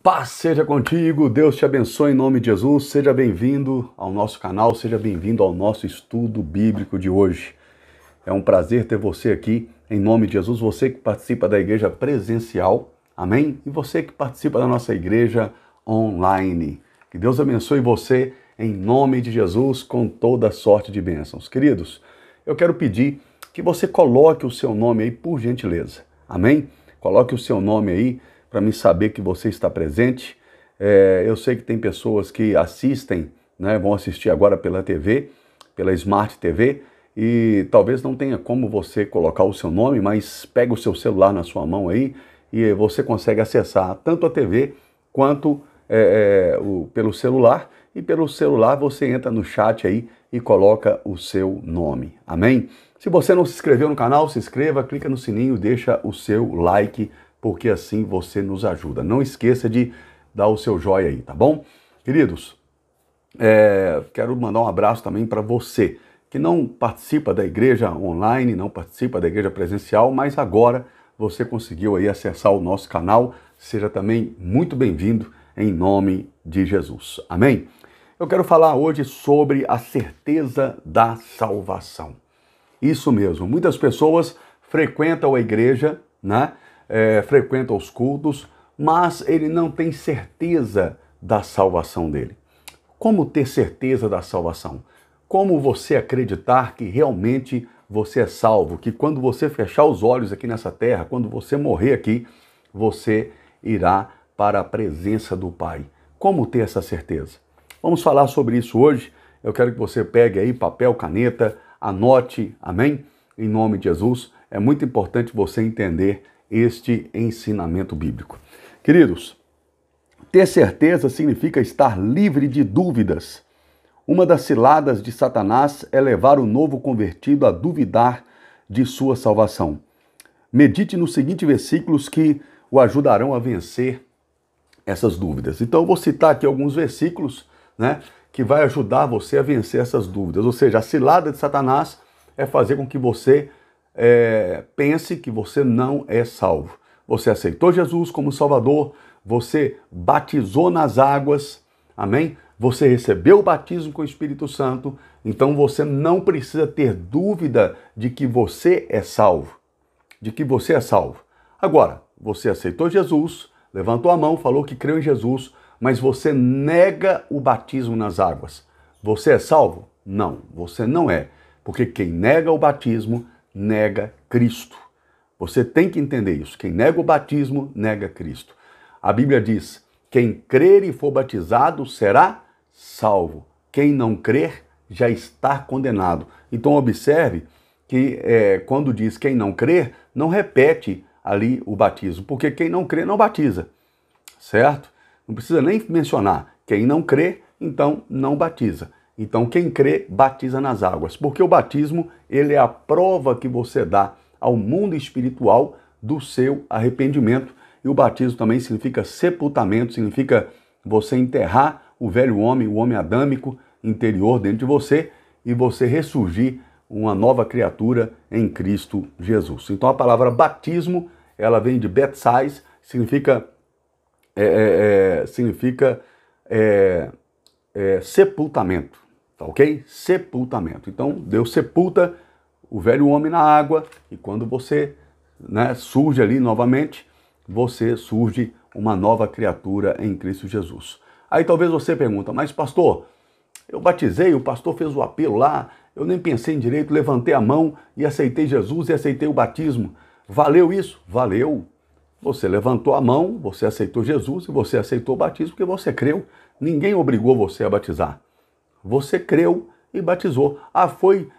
Paz seja contigo, Deus te abençoe em nome de Jesus, seja bem-vindo ao nosso canal, seja bem-vindo ao nosso estudo bíblico de hoje. É um prazer ter você aqui, em nome de Jesus, você que participa da igreja presencial, amém? E você que participa da nossa igreja online. Que Deus abençoe você em nome de Jesus com toda sorte de bênçãos. Queridos, eu quero pedir que você coloque o seu nome aí por gentileza, amém? Coloque o seu nome aí para mim saber que você está presente. Eu sei que tem pessoas que assistem, né, vão assistir agora pela TV, pela Smart TV, e talvez não tenha como você colocar o seu nome, mas pega o seu celular na sua mão aí e você consegue acessar tanto a TV quanto pelo celular, e pelo celular você entra no chat aí e coloca o seu nome, amém? Se você não se inscreveu no canal, se inscreva, clica no sininho, deixa o seu like, porque assim você nos ajuda. Não esqueça de dar o seu joinha aí, tá bom? Queridos, quero mandar um abraço também para você que não participa da igreja online, não participa da igreja presencial, mas agora você conseguiu aí acessar o nosso canal. Seja também muito bem-vindo em nome de Jesus. Amém? Eu quero falar hoje sobre a certeza da salvação. Isso mesmo, muitas pessoas frequentam a igreja, né? Frequentam os cultos, mas ele não tem certeza da salvação dele. Como ter certeza da salvação? Como você acreditar que realmente você é salvo, que quando você fechar os olhos aqui nessa terra, quando você morrer aqui, você irá para a presença do Pai? Como ter essa certeza? Vamos falar sobre isso hoje. Eu quero que você pegue aí papel, caneta, anote, amém? Em nome de Jesus, é muito importante você entender este ensinamento bíblico. Queridos, ter certeza significa estar livre de dúvidas. Uma das ciladas de Satanás é levar o novo convertido a duvidar de sua salvação. Medite nos seguintes versículos que o ajudarão a vencer essas dúvidas. Então eu vou citar aqui alguns versículos, né, que vai ajudar você a vencer essas dúvidas. Ou seja, a cilada de Satanás é fazer com que você pense que você não é salvo. Você aceitou Jesus como Salvador, você batizou nas águas, amém? Você recebeu o batismo com o Espírito Santo, então você não precisa ter dúvida de que você é salvo. De que você é salvo. Agora, você aceitou Jesus, levantou a mão, falou que creu em Jesus, mas você nega o batismo nas águas. Você é salvo? Não, você não é. Porque quem nega o batismo, nega Cristo. Você tem que entender isso. Quem nega o batismo, nega Cristo. A Bíblia diz, quem crer e for batizado será salvo. Quem não crer já está condenado. Então observe que quando diz quem não crer, não repete ali o batismo, porque quem não crê não batiza, certo? Não precisa nem mencionar. Quem não crê, então não batiza. Então quem crê, batiza nas águas, porque o batismo ele é a prova que você dá ao mundo espiritual do seu arrependimento. E o batismo também significa sepultamento, significa você enterrar o velho homem, o homem adâmico interior dentro de você e você ressurgir uma nova criatura em Cristo Jesus. Então a palavra batismo, ela vem de baptize, significa sepultamento, tá ok? Sepultamento. Então Deus sepulta o velho homem na água e quando você, né, surge ali novamente, você surge uma nova criatura em Cristo Jesus. Aí talvez você pergunta, mas pastor, eu batizei, o pastor fez o apelo lá, eu nem pensei em direito, levantei a mão e aceitei Jesus e aceitei o batismo. Valeu isso? Valeu. Você levantou a mão, você aceitou Jesus e você aceitou o batismo porque você creu. Ninguém obrigou você a batizar. Você creu e batizou. Ah, foi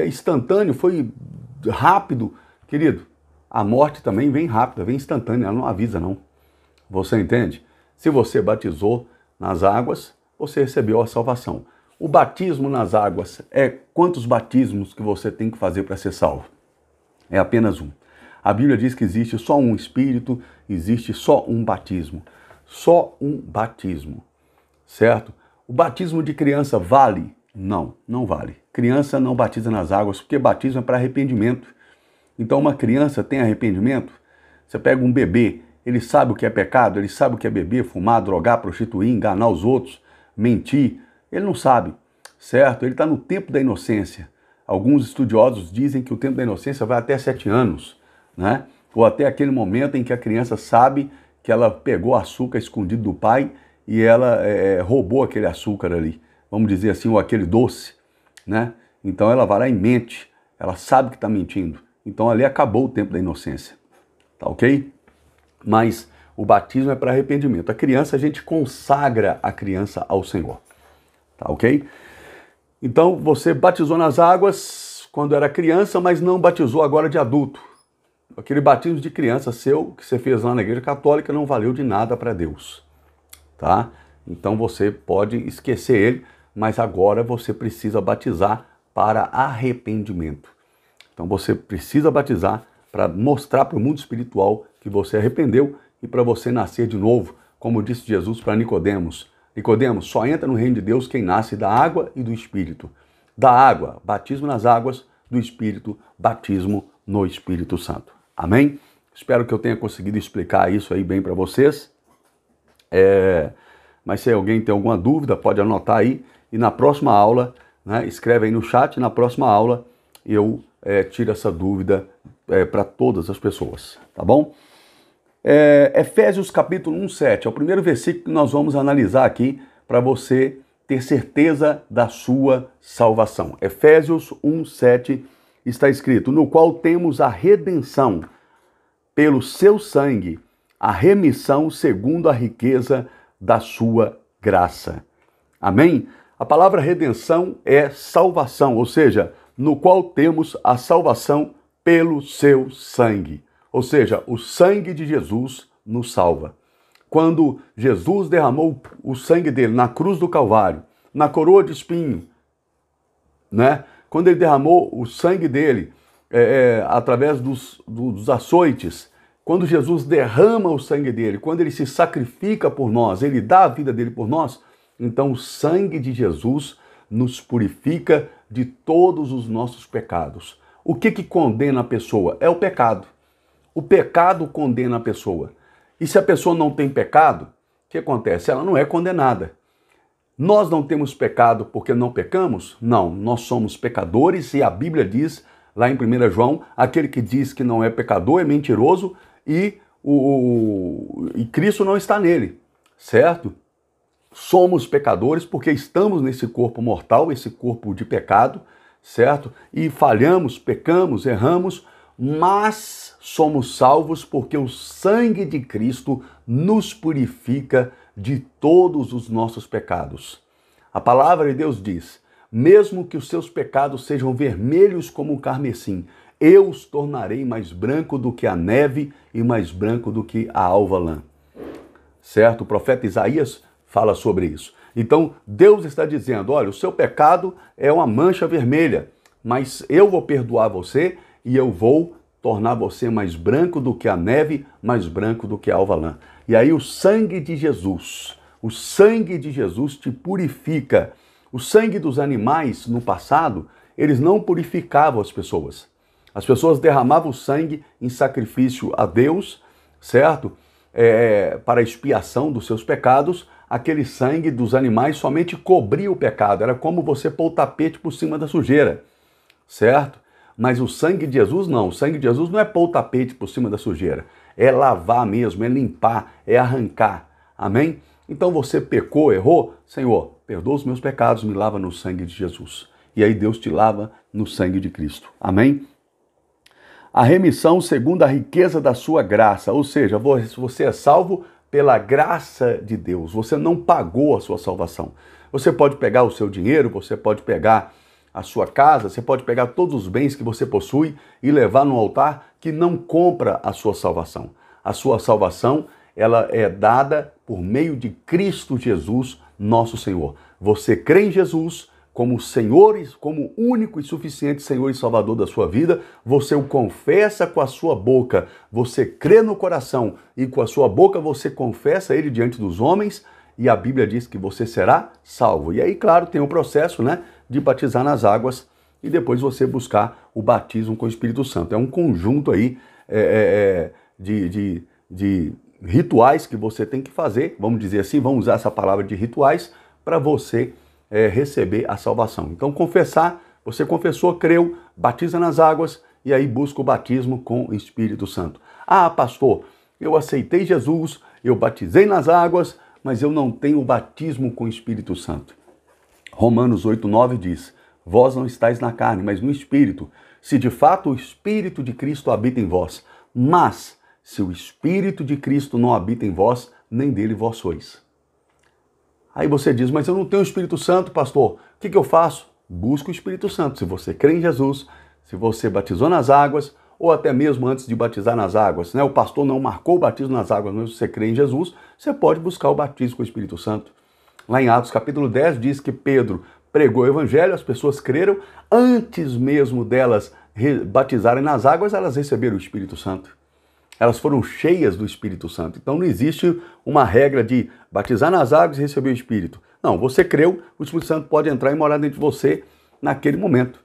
instantâneo, foi rápido. Querido, a morte também vem rápida, vem instantânea, ela não avisa não. Você entende? Se você batizou nas águas, você recebeu a salvação. O batismo nas águas é quantos batismos que você tem que fazer para ser salvo? É apenas um. A Bíblia diz que existe só um Espírito, existe só um batismo. Só um batismo, certo? O batismo de criança vale? Não, não vale. Criança não batiza nas águas, porque batismo é para arrependimento. Então uma criança tem arrependimento? Você pega um bebê Ele sabe o que é pecado, ele sabe o que é beber, fumar, drogar, prostituir, enganar os outros, mentir. Ele não sabe, certo? Ele está no tempo da inocência. Alguns estudiosos dizem que o tempo da inocência vai até 7 anos, né? Ou até aquele momento em que a criança sabe que ela pegou açúcar escondido do pai e ela roubou aquele açúcar ali, vamos dizer assim, ou aquele doce, né? Então ela vai lá e mente, ela sabe que está mentindo. Então ali acabou o tempo da inocência, tá ok? Mas o batismo é para arrependimento. A criança, a gente consagra a criança ao Senhor, tá ok? Então você batizou nas águas quando era criança, mas não batizou agora de adulto. Aquele batismo de criança seu que você fez lá na igreja católica não valeu de nada para Deus, tá? Então você pode esquecer ele, mas agora você precisa batizar para arrependimento. Então você precisa batizar para mostrar para o mundo espiritual que você arrependeu e para você nascer de novo, como disse Jesus para Nicodemos. Nicodemos, só entra no reino de Deus quem nasce da água e do Espírito. Da água, batismo nas águas, do Espírito, batismo no Espírito Santo. Amém? Espero que eu tenha conseguido explicar isso aí bem para vocês. Mas se alguém tem alguma dúvida, pode anotar aí. E na próxima aula, né, escreve aí no chat, na próxima aula eu tiro essa dúvida para todas as pessoas, tá bom? Efésios capítulo 1:7, é o primeiro versículo que nós vamos analisar aqui para você ter certeza da sua salvação. Efésios 1:7 está escrito, no qual temos a redenção pelo seu sangue, a remissão segundo a riqueza da sua graça. Amém? A palavra redenção é salvação, ou seja, no qual temos a salvação pelo seu sangue. Ou seja, o sangue de Jesus nos salva. Quando Jesus derramou o sangue dele na cruz do Calvário, na coroa de espinho, né? Quando ele derramou o sangue dele através dos açoites, quando Jesus derrama o sangue dele, quando ele se sacrifica por nós, ele dá a vida dele por nós, então o sangue de Jesus nos purifica de todos os nossos pecados. O que condena a pessoa? É o pecado. O pecado condena a pessoa. E se a pessoa não tem pecado, o que acontece? Ela não é condenada. Nós não temos pecado porque não pecamos? Não, nós somos pecadores e a Bíblia diz, lá em 1 João, aquele que diz que não é pecador é mentiroso e Cristo não está nele, certo? Somos pecadores porque estamos nesse corpo mortal, esse corpo de pecado, certo? E falhamos, pecamos, erramos, mas somos salvos porque o sangue de Cristo nos purifica de todos os nossos pecados. A palavra de Deus diz, mesmo que os seus pecados sejam vermelhos como o carmesim, eu os tornarei mais branco do que a neve e mais branco do que a alva lã. Certo? O profeta Isaías fala sobre isso. Então, Deus está dizendo, olha, o seu pecado é uma mancha vermelha, mas eu vou perdoar você e eu vou tornar você mais branco do que a neve, mais branco do que a alva lã. E aí o sangue de Jesus te purifica. O sangue dos animais, no passado, eles não purificavam as pessoas. As pessoas derramavam sangue em sacrifício a Deus, certo? Para expiação dos seus pecados, aquele sangue dos animais somente cobria o pecado. Era como você pôr o tapete por cima da sujeira, certo? Mas o sangue de Jesus não. O sangue de Jesus não é pôr o tapete por cima da sujeira. É lavar mesmo, é limpar, é arrancar. Amém? Então você pecou, errou? Senhor, perdoa os meus pecados, me lava no sangue de Jesus. E aí Deus te lava no sangue de Cristo. Amém? A remissão segundo a riqueza da sua graça. Ou seja, você é salvo pela graça de Deus. Você não pagou a sua salvação. Você pode pegar o seu dinheiro, você pode pegar a sua casa, você pode pegar todos os bens que você possui e levar no altar que não compra a sua salvação. A sua salvação, ela é dada por meio de Cristo Jesus, nosso Senhor. Você crê em Jesus como Senhor, como único e suficiente Senhor e Salvador da sua vida, você o confessa com a sua boca, você crê no coração e com a sua boca você confessa ele diante dos homens e a Bíblia diz que você será salvo. E aí, claro, tem o processo, né, de batizar nas águas e depois você buscar o batismo com o Espírito Santo. É um conjunto aí rituais que você tem que fazer, vamos dizer assim, vamos usar essa palavra de rituais, para você receber a salvação. Então, confessar, você confessou, creu, batiza nas águas e aí busca o batismo com o Espírito Santo. Ah, pastor, eu aceitei Jesus, eu batizei nas águas, mas eu não tenho o batismo com o Espírito Santo. Romanos 8:9 diz: vós não estáis na carne, mas no Espírito, se de fato o Espírito de Cristo habita em vós. Mas, se o Espírito de Cristo não habita em vós, nem dele vós sois. Aí você diz, mas eu não tenho o Espírito Santo, pastor. O que eu faço? Busca o Espírito Santo. Se você crê em Jesus, se você batizou nas águas, ou até mesmo antes de batizar nas águas, né? O pastor não marcou o batismo nas águas, mas você crê em Jesus, você pode buscar o batismo com o Espírito Santo. Lá em Atos capítulo 10 diz que Pedro pregou o evangelho, as pessoas creram, antes mesmo delas batizarem nas águas, elas receberam o Espírito Santo. Elas foram cheias do Espírito Santo. Então não existe uma regra de batizar nas águas e receber o Espírito. Não, você creu, o Espírito Santo pode entrar e morar dentro de você naquele momento.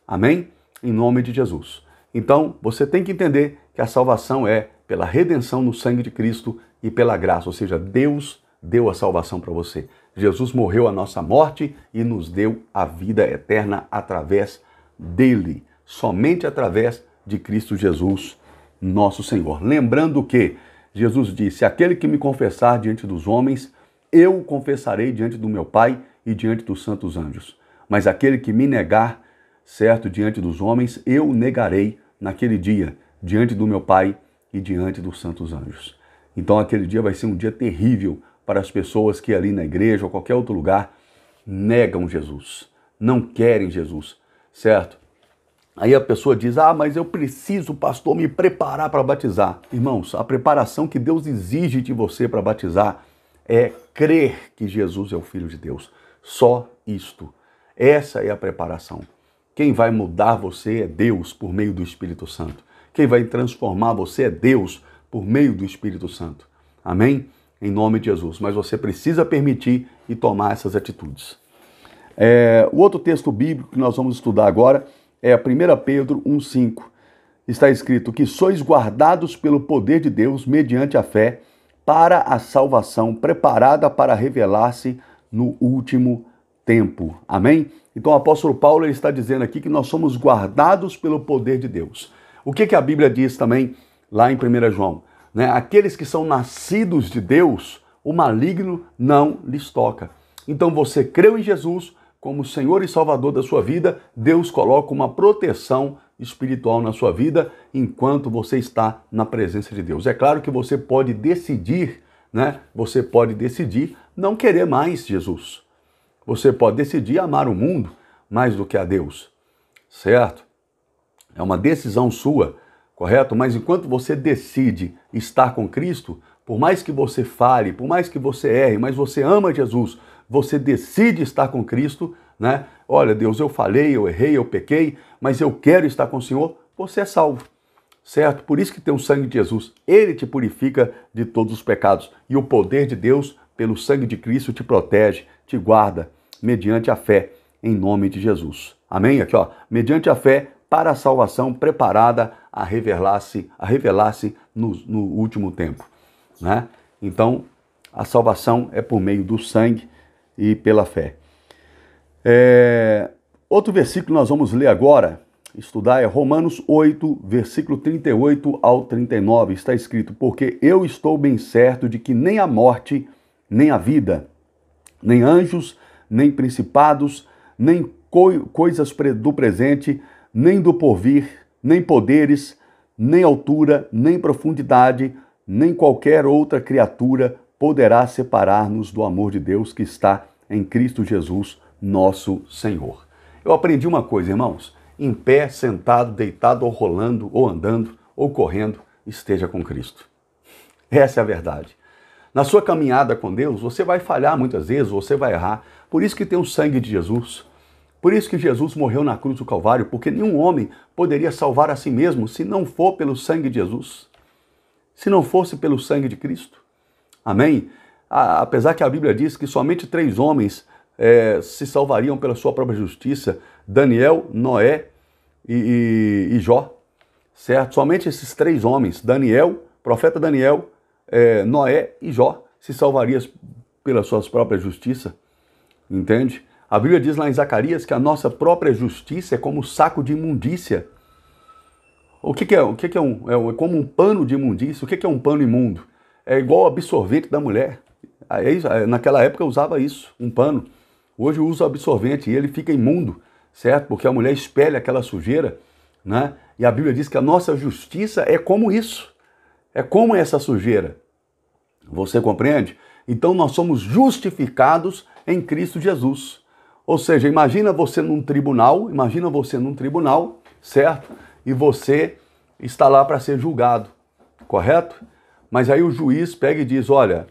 Amém? Em nome de Jesus. Então, você tem que entender que a salvação é pela redenção no sangue de Cristo e pela graça, ou seja, Deus deu a salvação para você. Jesus morreu a nossa morte e nos deu a vida eterna através dele, somente através de Cristo Jesus, nosso Senhor. Lembrando que Jesus disse: aquele que me confessar diante dos homens, eu o confessarei diante do meu Pai e diante dos santos anjos. Mas aquele que me negar, certo, diante dos homens, eu o negarei naquele dia, diante do meu Pai e diante dos santos anjos. Então aquele dia vai ser um dia terrível para as pessoas que ali na igreja ou qualquer outro lugar negam Jesus, não querem Jesus, certo? Aí a pessoa diz, mas eu preciso, pastor, me preparar para batizar. Irmãos, a preparação que Deus exige de você para batizar é crer que Jesus é o Filho de Deus. Só isto. Essa é a preparação. Quem vai mudar você é Deus por meio do Espírito Santo. Quem vai transformar você é Deus por meio do Espírito Santo. Amém? Em nome de Jesus. Mas você precisa permitir e tomar essas atitudes. O outro texto bíblico que nós vamos estudar agora é 1 Pedro 1,5. Está escrito que sois guardados pelo poder de Deus mediante a fé para a salvação preparada para revelar-se no último tempo. Amém? Então o apóstolo Paulo ele está dizendo aqui que nós somos guardados pelo poder de Deus. O que a Bíblia diz também lá em 1 João? Né? Aqueles que são nascidos de Deus, o maligno não lhes toca. Então você creu em Jesus como Senhor e Salvador da sua vida, Deus coloca uma proteção espiritual na sua vida enquanto você está na presença de Deus. É claro que você pode decidir, né? Você pode decidir não querer mais Jesus. Você pode decidir amar o mundo mais do que a Deus, certo? É uma decisão sua, correto? Mas enquanto você decide estar com Cristo, por mais que você fale, por mais que você erre, mas você ama Jesus, você decide estar com Cristo, né? Olha, Deus, eu falei, eu errei, eu pequei, mas eu quero estar com o Senhor, você é salvo, certo? Por isso que tem o sangue de Jesus, ele te purifica de todos os pecados e o poder de Deus, pelo sangue de Cristo, te protege, te guarda, mediante a fé, em nome de Jesus. Amém? Aqui, ó, mediante a fé, para a salvação preparada a revelar-se no último tempo, né? Então, a salvação é por meio do sangue e pela fé. Outro versículo que nós vamos ler agora, estudar, é Romanos 8, versículo 38 ao 39. Está escrito: porque eu estou bem certo de que nem a morte, nem a vida, nem anjos, nem principados, nem coisas do presente, nem do porvir, nem poderes, nem altura, nem profundidade, nem qualquer outra criatura poderá separar-nos do amor de Deus que está em Cristo Jesus, nosso Senhor. Eu aprendi uma coisa, irmãos: em pé, sentado, deitado, ou rolando, ou andando, ou correndo, esteja com Cristo. Essa é a verdade. Na sua caminhada com Deus, você vai falhar muitas vezes, você vai errar. Por isso que tem o sangue de Jesus. Por isso que Jesus morreu na cruz do Calvário, porque nenhum homem poderia salvar a si mesmo se não for pelo sangue de Jesus. Se não fosse pelo sangue de Cristo. Amém? Apesar que a Bíblia diz que somente 3 homens se salvariam pela sua própria justiça: Daniel, Noé e Jó. Certo? Somente esses 3 homens, profeta Daniel, Noé e Jó se salvariam pela sua própria justiça, entende? A Bíblia diz lá em Zacarias que a nossa própria justiça é como um saco de imundícia. O que é? É como um pano de imundícia. O que é um pano imundo? É igual o absorvente da mulher. Naquela época eu usava isso, um pano. Hoje eu uso absorvente e ele fica imundo, certo? Porque a mulher espelha aquela sujeira, né? E a Bíblia diz que a nossa justiça é como isso. É como essa sujeira. Você compreende? Então nós somos justificados em Cristo Jesus. Ou seja, imagina você num tribunal, certo? E você está lá para ser julgado, correto? Mas aí o juiz pega e diz, olha,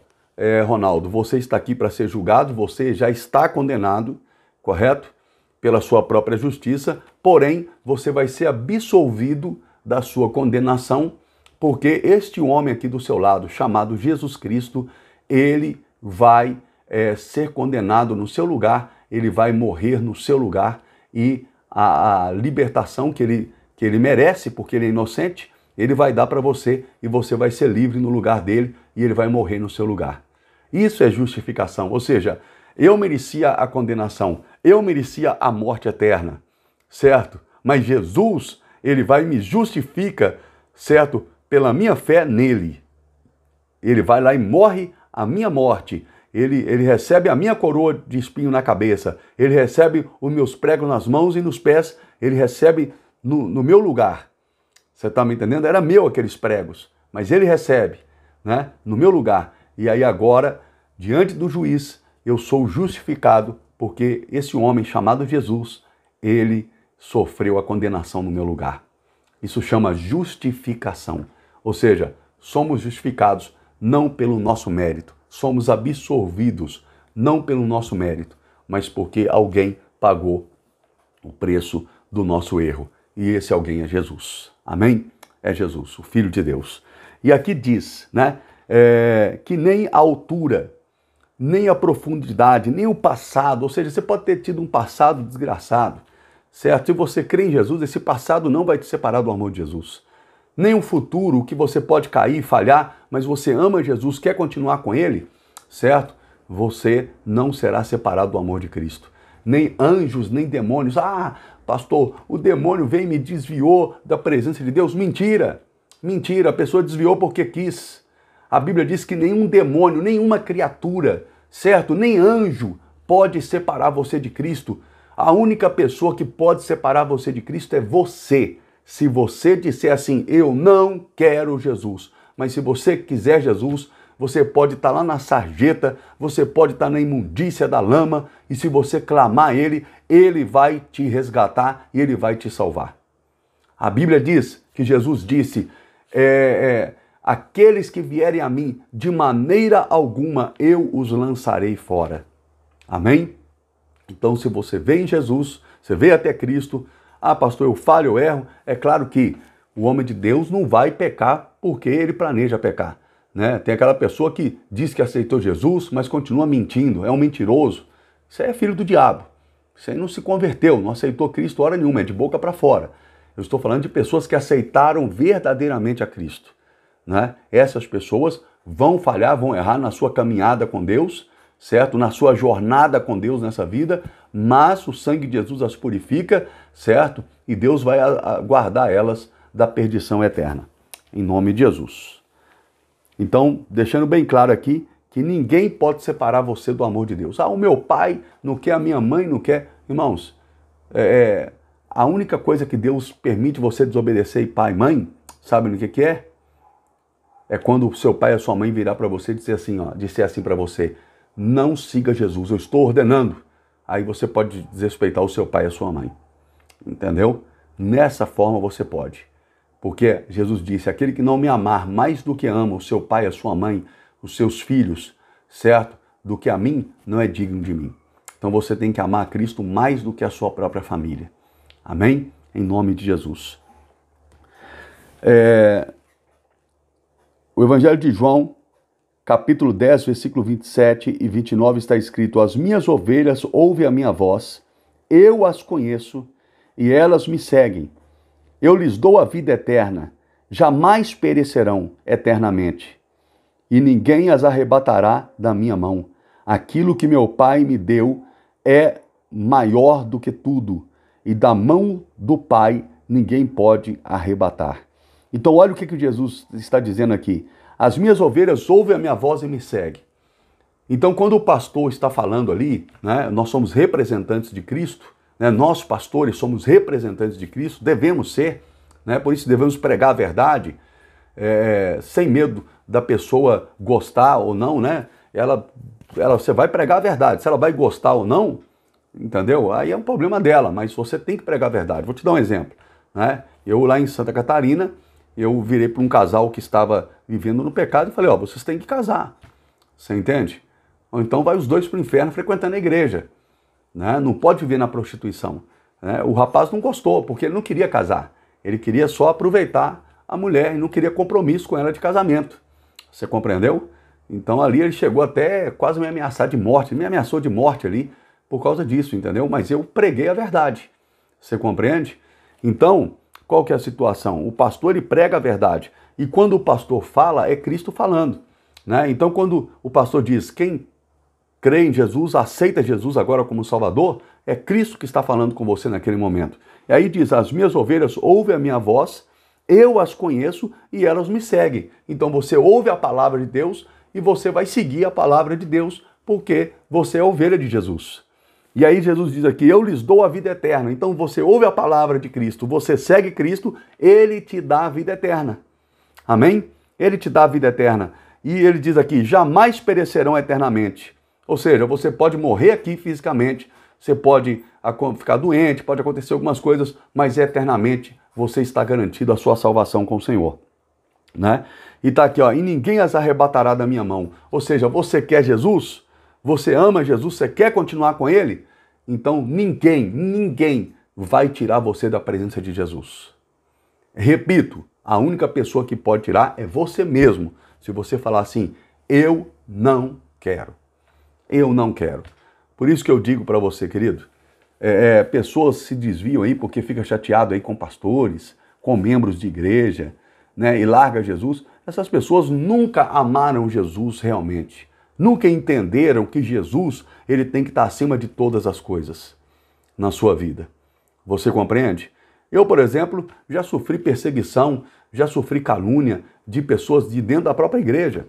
Ronaldo, você está aqui para ser julgado, você já está condenado, correto? Pela sua própria justiça, porém, você vai ser absolvido da sua condenação, porque este homem aqui do seu lado, chamado Jesus Cristo, ele vai ser condenado no seu lugar, ele vai morrer no seu lugar e a libertação que ele merece, porque ele é inocente, ele vai dar para você e você vai ser livre no lugar dele e ele vai morrer no seu lugar. Isso é justificação, ou seja, eu merecia a condenação, eu merecia a morte eterna, certo? Mas Jesus, ele vai e me justifica, certo? Pela minha fé nele. Ele vai lá e morre a minha morte. Ele recebe a minha coroa de espinho na cabeça. Ele recebe os meus pregos nas mãos e nos pés. Ele recebe no meu lugar. Você está me entendendo? Era meu aqueles pregos. Mas ele recebe, né? No meu lugar. E aí agora, diante do juiz, eu sou justificado porque esse homem chamado Jesus, ele sofreu a condenação no meu lugar. Isso chama justificação. Ou seja, somos justificados não pelo nosso mérito. Somos absolvidos, não pelo nosso mérito, mas porque alguém pagou o preço do nosso erro. E esse alguém é Jesus. Amém? É Jesus, o Filho de Deus. E aqui diz, né, que nem a altura, nem a profundidade, nem o passado, ou seja, você pode ter tido um passado desgraçado, certo? Se você crê em Jesus, esse passado não vai te separar do amor de Jesus. Nem o futuro, que você pode cair e falhar, mas você ama Jesus, quer continuar com ele, certo? Você não será separado do amor de Cristo. Nem anjos, nem demônios. Ah, pastor, o demônio veio e me desviou da presença de Deus. Mentira! Mentira, a pessoa desviou porque quis. A Bíblia diz que nenhum demônio, nenhuma criatura, certo? Nem anjo pode separar você de Cristo. A única pessoa que pode separar você de Cristo é você. Se você disser assim, eu não quero Jesus, mas se você quiser Jesus, você pode estar lá na sarjeta, você pode estar na imundícia da lama, e se você clamar a Ele, Ele vai te resgatar e Ele vai te salvar. A Bíblia diz que Jesus disse, aqueles que vierem a mim, de maneira alguma eu os lançarei fora. Amém? Então, se você vê em Jesus, você vê até Cristo, ah, pastor, eu falho, eu erro. É claro que o homem de Deus não vai pecar porque ele planeja pecar, né? Tem aquela pessoa que diz que aceitou Jesus, mas continua mentindo, é um mentiroso. Isso aí é filho do diabo. Isso aí não se converteu, não aceitou Cristo hora nenhuma, é de boca para fora. Eu estou falando de pessoas que aceitaram verdadeiramente a Cristo, né? Essas pessoas vão falhar, vão errar na sua caminhada com Deus, certo? Na sua jornada com Deus nessa vida, mas o sangue de Jesus as purifica, certo? E Deus vai guardar elas da perdição eterna, em nome de Jesus. Então, deixando bem claro aqui, que ninguém pode separar você do amor de Deus. Ah, o meu pai não quer, a minha mãe não quer. Irmãos, a única coisa que Deus permite você desobedecer pai e mãe, sabe no que é? É quando o seu pai e a sua mãe virar para você e disser assim para você, não siga Jesus, eu estou ordenando. Aí você pode desrespeitar o seu pai e a sua mãe. Entendeu? Nessa forma você pode. Porque Jesus disse, aquele que não me amar mais do que ama o seu pai, a sua mãe, os seus filhos, certo? Do que a mim, não é digno de mim. Então você tem que amar a Cristo mais do que a sua própria família. Amém? Em nome de Jesus. O Evangelho de João, capítulo 10, versículo 27 e 29 está escrito, as minhas ovelhas ouvem a minha voz, eu as conheço e elas me seguem. Eu lhes dou a vida eterna, jamais perecerão eternamente. e ninguém as arrebatará da minha mão. Aquilo que meu Pai me deu é maior do que tudo, e da mão do Pai ninguém pode arrebatar. Então olha o que Jesus está dizendo aqui. As minhas ovelhas ouvem a minha voz e me seguem. Então quando o pastor está falando ali, né, nós somos representantes de Cristo, né, nós pastores somos representantes de Cristo, devemos ser, né, por isso devemos pregar a verdade, sem medo da pessoa gostar ou não, né? Você vai pregar a verdade, se ela vai gostar ou não, entendeu? Aí é um problema dela, mas você tem que pregar a verdade. Vou te dar um exemplo, né? Eu lá em Santa Catarina, eu virei para um casal que estava vivendo no pecado e falei, ó, vocês têm que casar, você entende? Ou então vai os dois para o inferno frequentando a igreja, né? Não pode viver na prostituição, né? O rapaz não gostou, porque ele não queria casar, ele queria só aproveitar a mulher e não queria compromisso com ela de casamento, você compreendeu? Então ali ele chegou até quase me ameaçar de morte, me ameaçou de morte ali por causa disso, entendeu? Mas eu preguei a verdade, você compreende? Então, qual que é a situação? O pastor ele prega a verdade, e quando o pastor fala, é Cristo falando, né? Então quando o pastor diz, quem crê em Jesus, aceita Jesus agora como Salvador, é Cristo que está falando com você naquele momento. E aí diz, as minhas ovelhas ouvem a minha voz, eu as conheço e elas me seguem. Então você ouve a palavra de Deus e você vai seguir a palavra de Deus, porque você é a ovelha de Jesus. E aí Jesus diz aqui, eu lhes dou a vida eterna. Então você ouve a palavra de Cristo, você segue Cristo, Ele te dá a vida eterna. Amém? Ele te dá a vida eterna. E ele diz aqui, jamais perecerão eternamente. Ou seja, você pode morrer aqui fisicamente, você pode ficar doente, pode acontecer algumas coisas, mas eternamente você está garantido a sua salvação com o Senhor, né? E está aqui, ó, e ninguém as arrebatará da minha mão. Ou seja, você quer Jesus? Você ama Jesus? Você quer continuar com Ele? Então ninguém vai tirar você da presença de Jesus. Repito, a única pessoa que pode tirar é você mesmo. Se você falar assim, eu não quero. Eu não quero. Por isso que eu digo para você, querido, pessoas se desviam aí porque fica chateado aí com pastores, com membros de igreja, né, e larga Jesus. Essas pessoas nunca amaram Jesus realmente. Nunca entenderam que Jesus ele tem que estar acima de todas as coisas na sua vida. Você compreende? Eu, por exemplo, já sofri perseguição, já sofri calúnia de pessoas de dentro da própria igreja,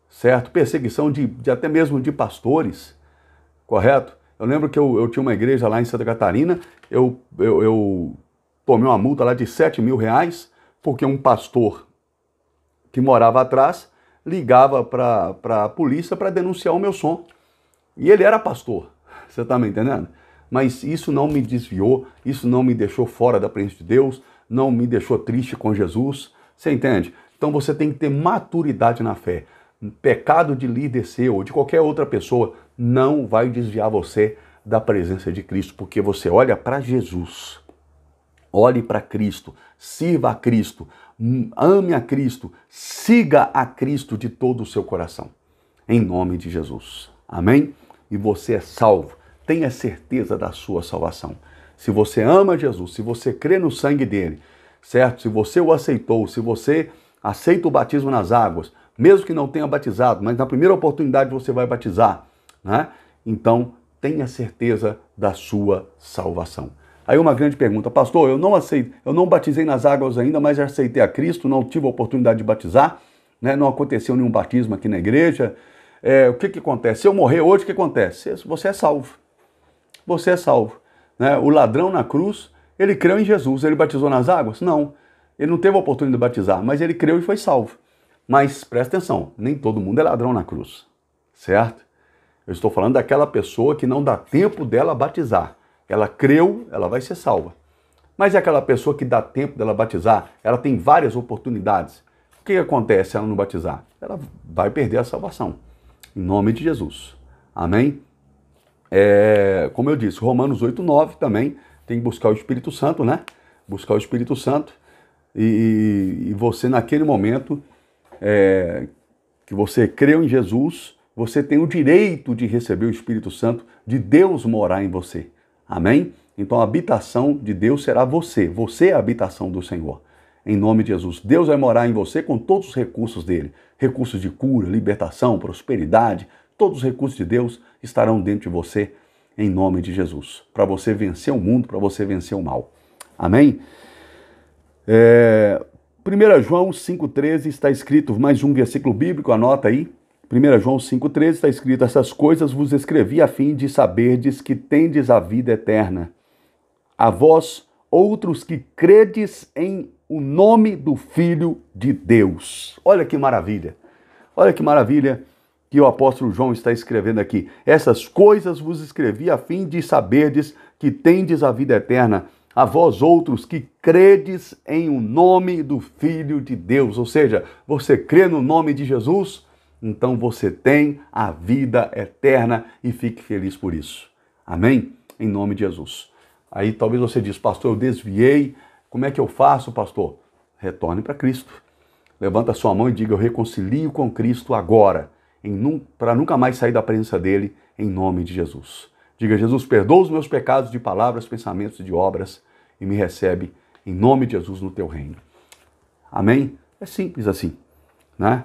certo? Perseguição de até mesmo de pastores, correto? Eu lembro que eu tinha uma igreja lá em Santa Catarina, eu tomei uma multa lá de R$7.000, porque um pastor que morava atrás ligava para a polícia para denunciar o meu som. E ele era pastor, você está me entendendo? Mas isso não me desviou, isso não me deixou fora da presença de Deus, não me deixou triste com Jesus, você entende? Então você tem que ter maturidade na fé. Pecado de líder seu ou de qualquer outra pessoa não vai desviar você da presença de Cristo, porque você olha para Jesus, olhe para Cristo, sirva a Cristo, ame a Cristo, siga a Cristo de todo o seu coração, em nome de Jesus, amém? E você é salvo, tenha certeza da sua salvação. Se você ama Jesus, se você crê no sangue dele, certo? Se você o aceitou, se você aceita o batismo nas águas, mesmo que não tenha batizado, mas na primeira oportunidade você vai batizar, né? Então, tenha certeza da sua salvação. Aí uma grande pergunta, pastor, eu não batizei nas águas ainda, mas já aceitei a Cristo, não tive a oportunidade de batizar, né? Não aconteceu nenhum batismo aqui na igreja. O que acontece? Se eu morrer hoje, o que acontece? Você é salvo. Você é salvo, né? O ladrão na cruz, ele creu em Jesus, ele batizou nas águas? Não, ele não teve a oportunidade de batizar, mas ele creu e foi salvo. Mas presta atenção, nem todo mundo é ladrão na cruz, certo? Eu estou falando daquela pessoa que não dá tempo dela batizar. Ela creu, ela vai ser salva. Mas é aquela pessoa que dá tempo dela batizar, ela tem várias oportunidades. O que acontece se ela não batizar? Ela vai perder a salvação. Em nome de Jesus. Amém? Como eu disse, Romanos 8:9 também tem que buscar o Espírito Santo, né? Buscar o Espírito Santo. E você naquele momento que você creu em Jesus, você tem o direito de receber o Espírito Santo, de Deus morar em você. Amém? Então a habitação de Deus será você. Você é a habitação do Senhor. em nome de Jesus. Deus vai morar em você com todos os recursos dele. Recursos de cura, libertação, prosperidade. Todos os recursos de Deus estarão dentro de você, em nome de Jesus. Para você vencer o mundo, para você vencer o mal. Amém? 1 João 5,13 está escrito, mais um versículo bíblico, anota aí. 1 João 5,13 está escrito: essas coisas vos escrevi a fim de saberdes que tendes a vida eterna. A vós, outros que credes em o nome do Filho de Deus. Olha que maravilha. Olha que maravilha que o apóstolo João está escrevendo aqui. Essas coisas vos escrevi a fim de saberdes que tendes a vida eterna. A vós outros que credes em o nome do Filho de Deus. Ou seja, você crê no nome de Jesus, então você tem a vida eterna e fique feliz por isso. Amém? Em nome de Jesus. Aí talvez você diz: pastor, eu desviei. Como é que eu faço, pastor? Retorne para Cristo. Levanta a sua mão e diga: eu reconcilio com Cristo agora, para nunca mais sair da presença dele, em nome de Jesus. Diga: Jesus, perdoa os meus pecados de palavras, pensamentos e de obras e me recebe em nome de Jesus no teu reino. Amém? É simples assim, né?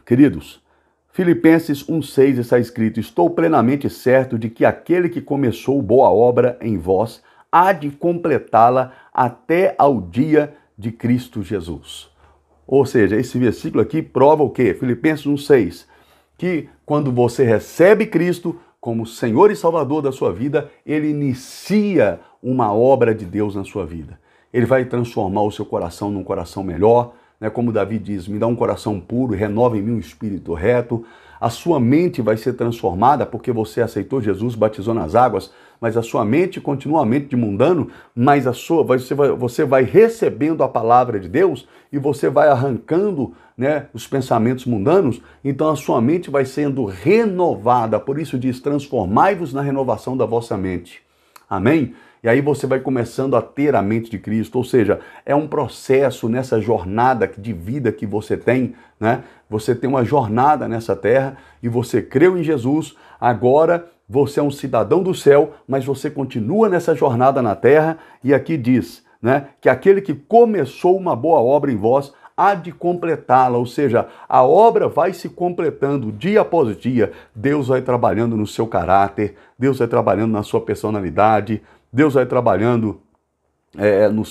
Queridos, Filipenses 1,6 está escrito: estou plenamente certo de que aquele que começou boa obra em vós há de completá-la até ao dia de Cristo Jesus. Ou seja, esse versículo aqui prova o quê? Filipenses 1,6, que quando você recebe Cristo como Senhor e Salvador da sua vida, ele inicia uma obra de Deus na sua vida. Ele vai transformar o seu coração num coração melhor, né? Como Davi diz: me dá um coração puro e renova em mim um espírito reto. A sua mente vai ser transformada porque você aceitou Jesus, batizou nas águas, mas a sua mente continua a mente de mundano, mas você vai recebendo a palavra de Deus e você vai arrancando, né, os pensamentos mundanos, então a sua mente vai sendo renovada. Por isso diz: transformai-vos na renovação da vossa mente. Amém? E aí você vai começando a ter a mente de Cristo, ou seja, é um processo nessa jornada de vida que você tem, né? Você tem uma jornada nessa terra e você creu em Jesus, agora você é um cidadão do céu, mas você continua nessa jornada na terra, e aqui diz, né, que aquele que começou uma boa obra em vós há de completá-la, ou seja, a obra vai se completando dia após dia. Deus vai trabalhando no seu caráter, Deus vai trabalhando na sua personalidade, Deus vai trabalhando no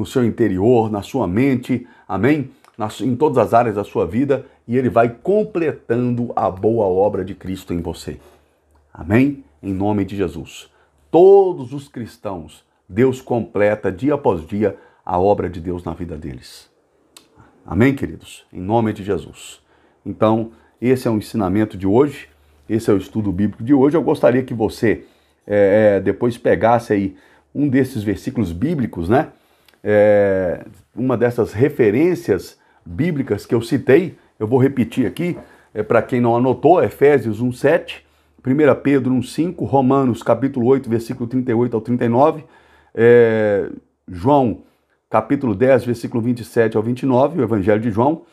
seu interior, na sua mente, amém? Em todas as áreas da sua vida, e ele vai completando a boa obra de Cristo em você. Amém? Em nome de Jesus. Todos os cristãos, Deus completa dia após dia a obra de Deus na vida deles. Amém, queridos? Em nome de Jesus. Então, esse é o ensinamento de hoje, esse é o estudo bíblico de hoje. Eu gostaria que você depois pegasse aí um desses versículos bíblicos, né? Uma dessas referências bíblicas que eu citei, eu vou repetir aqui, para quem não anotou: Efésios 1,7, 1 Pedro 1,5, Romanos capítulo 8, versículo 38 ao 39, João capítulo 10, versículo 27 ao 29, o Evangelho de João,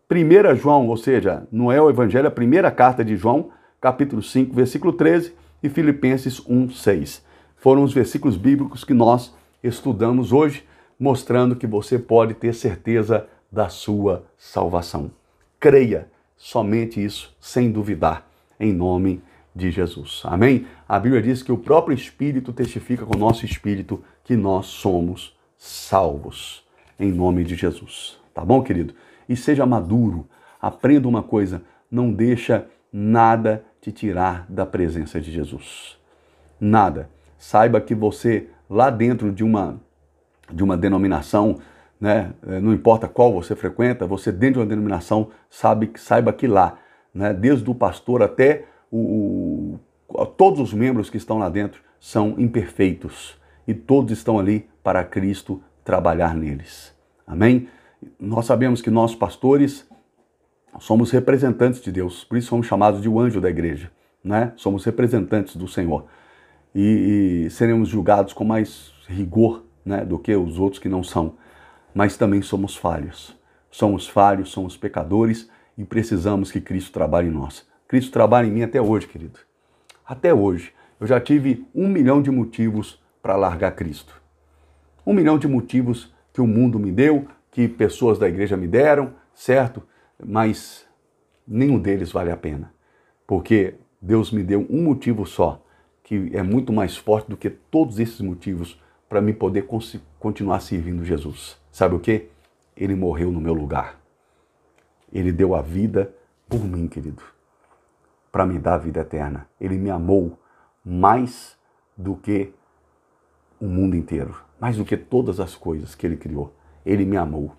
1 João, ou seja, não é o Evangelho, a primeira carta de João, capítulo 5, versículo 13, e Filipenses 1,6. Foram os versículos bíblicos que nós estudamos hoje, mostrando que você pode ter certeza da sua salvação. Creia somente isso, sem duvidar, em nome de Jesus. Amém? A Bíblia diz que o próprio Espírito testifica com o nosso Espírito que nós somos salvos, em nome de Jesus. Tá bom, querido? E seja maduro, aprenda uma coisa: não deixa nada te tirar da presença de Jesus. Nada. Saiba que você, lá dentro de uma denominação, né, não importa qual você frequenta, você dentro de uma denominação, saiba que lá, né, desde o pastor até todos os membros que estão lá dentro são imperfeitos e todos estão ali para Cristo trabalhar neles. Amém? Nós sabemos que nós, pastores, somos representantes de Deus, por isso somos chamados de o anjo da igreja, né? Somos representantes do Senhor e seremos julgados com mais rigor, né, do que os outros que não são. Mas também somos falhos, somos pecadores e precisamos que Cristo trabalhe em nós. Cristo trabalha em mim até hoje, querido. Até hoje. Eu já tive 1 milhão de motivos para largar Cristo. 1 milhão de motivos que o mundo me deu, que pessoas da igreja me deram, certo? Mas nenhum deles vale a pena, porque Deus me deu um motivo só, que é muito mais forte do que todos esses motivos para mim poder continuar servindo Jesus. Sabe o quê? Ele morreu no meu lugar. Ele deu a vida por mim, querido, para me dar a vida eterna. Ele me amou mais do que o mundo inteiro, mais do que todas as coisas que ele criou. Ele me amou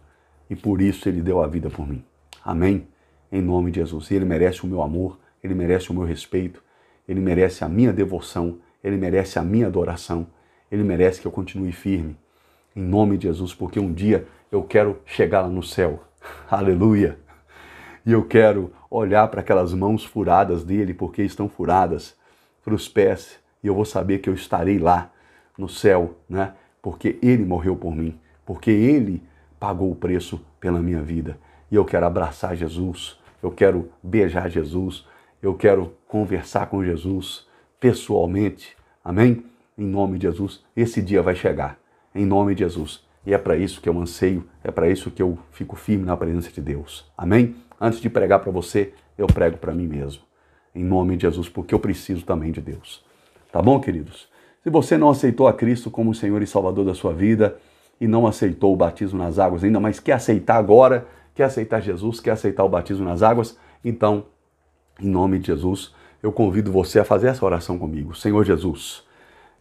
e por isso ele deu a vida por mim. Amém? Em nome de Jesus. Ele merece o meu amor, ele merece o meu respeito, ele merece a minha devoção, ele merece a minha adoração, ele merece que eu continue firme. Em nome de Jesus, porque um dia eu quero chegar lá no céu. Aleluia! E eu quero olhar para aquelas mãos furadas dele, porque estão furadas, para os pés, e eu vou saber que eu estarei lá no céu, né? Porque ele morreu por mim, porque ele pagou o preço pela minha vida. E eu quero abraçar Jesus, eu quero beijar Jesus, eu quero conversar com Jesus pessoalmente. Amém? Em nome de Jesus, esse dia vai chegar, em nome de Jesus. E é para isso que eu anseio, é para isso que eu fico firme na presença de Deus. Amém? Antes de pregar para você, eu prego para mim mesmo. Em nome de Jesus, porque eu preciso também de Deus. Tá bom, queridos? Se você não aceitou a Cristo como Senhor e Salvador da sua vida e não aceitou o batismo nas águas ainda, mas quer aceitar agora, quer aceitar Jesus, quer aceitar o batismo nas águas, então, em nome de Jesus, eu convido você a fazer essa oração comigo. Senhor Jesus,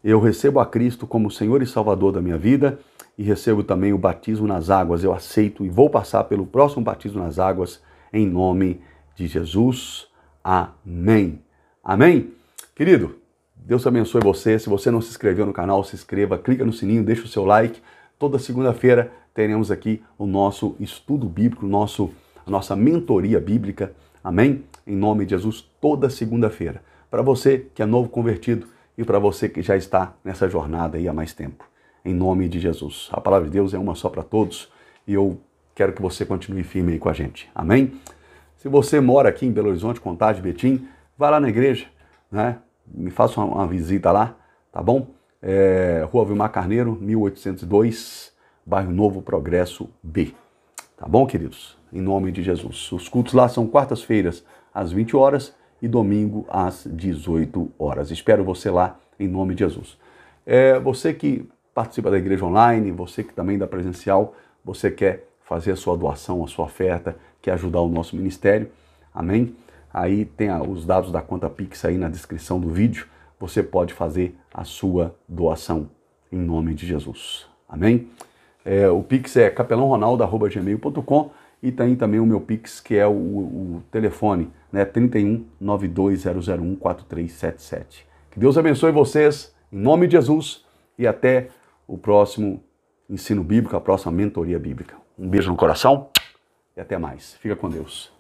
eu recebo a Cristo como Senhor e Salvador da minha vida e recebo também o batismo nas águas. Eu aceito e vou passar pelo próximo batismo nas águas em nome de Jesus. Amém. Amém? Querido, Deus abençoe você. Se você não se inscreveu no canal, se inscreva, clica no sininho, deixa o seu like. Toda segunda-feira teremos aqui o nosso estudo bíblico, a nossa mentoria bíblica. Amém? Em nome de Jesus, toda segunda-feira. Para você que é novo convertido e para você que já está nessa jornada aí há mais tempo. Em nome de Jesus. A palavra de Deus é uma só para todos e eu quero que você continue firme aí com a gente. Amém? Se você mora aqui em Belo Horizonte, Contagem, Betim, vai lá na igreja, né? Me faça uma visita lá, tá bom? Rua Vilmar Carneiro, 1802, bairro Novo Progresso B. Tá bom, queridos? Em nome de Jesus. Os cultos lá são quartas-feiras às 20 horas e domingo às 18 horas. Espero você lá em nome de Jesus. Você que participa da igreja online, você que também da presencial, você quer fazer a sua doação, a sua oferta, quer ajudar o nosso ministério, amém? Aí tem os dados da conta Pix aí na descrição do vídeo, você pode fazer a sua doação em nome de Jesus, amém? O Pix é capelãoronaldo@gmail.com e tem também o meu Pix, que é o telefone, né, 31 92001 4377. Que Deus abençoe vocês, em nome de Jesus, e até o próximo ensino bíblico, a próxima mentoria bíblica. Um beijo no coração e até mais. Fica com Deus.